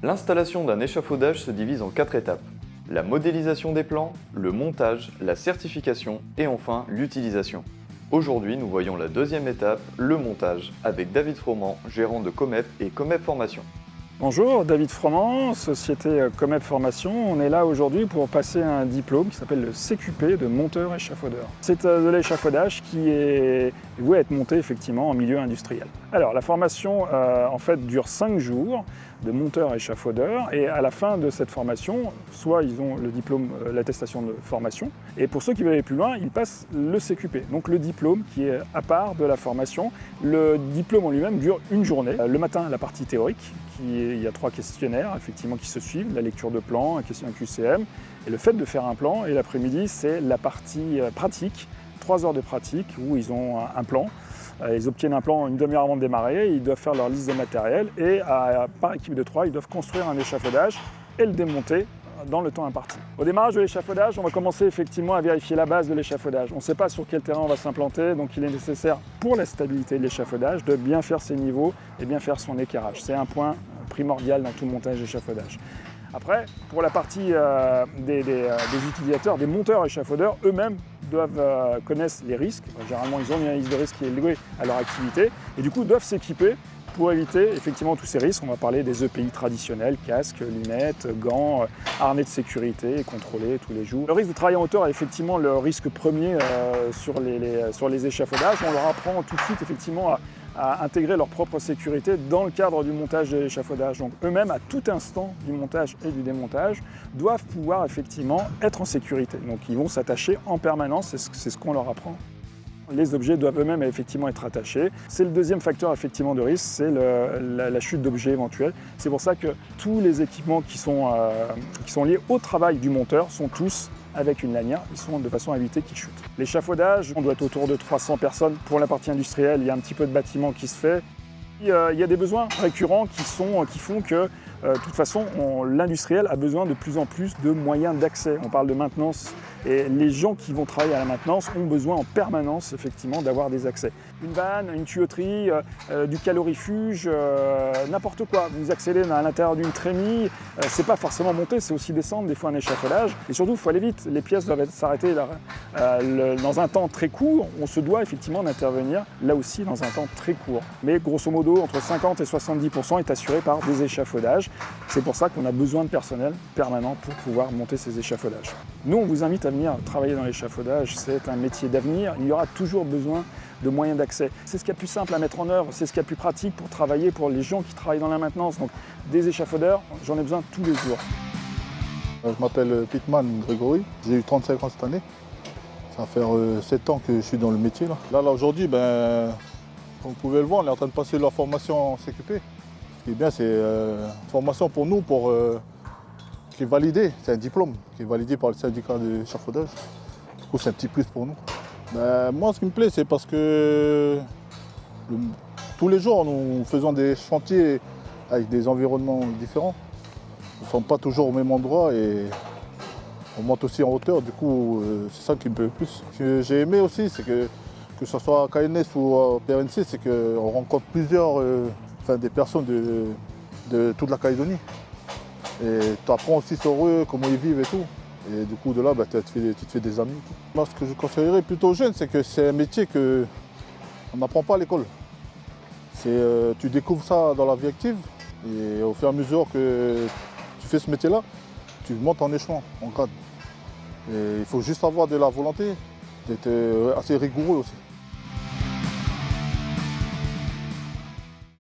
L'installation d'un échafaudage se divise en 4 étapes. La modélisation des plans, le montage, la certification et enfin l'utilisation. Aujourd'hui, nous voyons la deuxième étape, le montage, avec David Froment, gérant de Comep et Comep Formation. Bonjour, David Froment, société Comep Formation. On est là aujourd'hui pour passer un diplôme qui s'appelle le CQP de monteur échafaudeur. C'est de l'échafaudage qui est voué à être monté effectivement en milieu industriel. Alors la formation en fait dure 5 jours de monteur échafaudeur et à la fin de cette formation, soit ils ont le diplôme, l'attestation de formation et pour ceux qui veulent aller plus loin, ils passent le CQP, donc le diplôme qui est à part de la formation. Le diplôme en lui-même dure une journée. Le matin, la partie théorique, il y a 3 questionnaires effectivement qui se suivent, la lecture de plan, un questionnaire QCM et le fait de faire un plan. Et l'après-midi, c'est la partie pratique, 3 heures de pratique où ils ont un plan. Ils obtiennent un plan une demi-heure avant de démarrer, ils doivent faire leur liste de matériel et par équipe de 3, ils doivent construire un échafaudage et le démonter dans le temps imparti. Au démarrage de l'échafaudage, on va commencer effectivement à vérifier la base de l'échafaudage. On ne sait pas sur quel terrain on va s'implanter, donc il est nécessaire pour la stabilité de l'échafaudage de bien faire ses niveaux et bien faire son équarrage. C'est un point primordial dans tout montage d'échafaudage. Après, pour la partie des utilisateurs, des monteurs échafaudeurs, eux-mêmes connaissent les risques. Généralement, ils ont une analyse de risque qui est liée à leur activité et du coup doivent s'équiper pour éviter effectivement tous ces risques. On va parler des EPI traditionnels, casques, lunettes, gants, harnais de sécurité contrôlés tous les jours. Le risque de travailler en hauteur est effectivement le risque premier sur les échafaudages. On leur apprend tout de suite effectivement à intégrer leur propre sécurité dans le cadre du montage de l'échafaudage. Donc eux-mêmes, à tout instant du montage et du démontage, doivent pouvoir effectivement être en sécurité. Donc ils vont s'attacher en permanence, c'est ce qu'on leur apprend. Les objets doivent eux-mêmes effectivement être attachés. C'est le deuxième facteur effectivement de risque, c'est la chute d'objets éventuels. C'est pour ça que tous les équipements qui sont liés au travail du monteur sont tous avec une lanière, ils sont de façon à éviter qu'ils chutent. L'échafaudage, on doit être autour de 300 personnes. Pour la partie industrielle, il y a un petit peu de bâtiment qui se fait. Il y a des besoins récurrents qui font que, de toute façon, l'industriel a besoin de plus en plus de moyens d'accès. On parle de maintenance et les gens qui vont travailler à la maintenance ont besoin en permanence, effectivement, d'avoir des accès. Une vanne, une tuyauterie, du calorifuge, n'importe quoi. Vous accédez à l'intérieur d'une trémie, c'est pas forcément monter, c'est aussi descendre, des fois un échafaudage. Et surtout, il faut aller vite. Les pièces doivent s'arrêter dans un temps très court. On se doit effectivement d'intervenir là aussi dans un temps très court. Mais grosso modo, entre 50 et 70% est assuré par des échafaudages. C'est pour ça qu'on a besoin de personnel permanent pour pouvoir monter ces échafaudages. Nous, on vous invite à venir travailler dans l'échafaudage. C'est un métier d'avenir. Il y aura toujours besoin de moyens d'accès. C'est ce qu'il y a de plus simple à mettre en œuvre, c'est ce qu'il y a de plus pratique pour travailler pour les gens qui travaillent dans la maintenance. Donc des échafaudeurs, j'en ai besoin tous les jours. Je m'appelle Pitman Grégory, j'ai eu 35 ans cette année. Ça va faire 7 ans que je suis dans le métier. Là aujourd'hui, comme vous pouvez le voir, on est en train de passer la formation en CQP. Ce qui est bien, c'est une formation pour nous, qui est validée, c'est un diplôme qui est validé par le syndicat d'échafaudage. Du coup, c'est un petit plus pour nous. Moi, ce qui me plaît, c'est parce que tous les jours, nous faisons des chantiers avec des environnements différents. Nous ne sommes pas toujours au même endroit et on monte aussi en hauteur. Du coup, c'est ça qui me plaît le plus. Ce que j'ai aimé aussi, c'est que ce soit à KNS ou à PRNC, c'est qu'on rencontre des personnes de toute la Calédonie. Et tu apprends aussi sur eux, comment ils vivent et tout. Et du coup, de là, tu te fais des amis. Moi, ce que je conseillerais plutôt aux jeunes, c'est que c'est un métier qu'on n'apprend pas à l'école. Tu découvres ça dans la vie active et au fur et à mesure que tu fais ce métier-là, tu montes en échelon, en grade. Et il faut juste avoir de la volonté, d'être assez rigoureux aussi.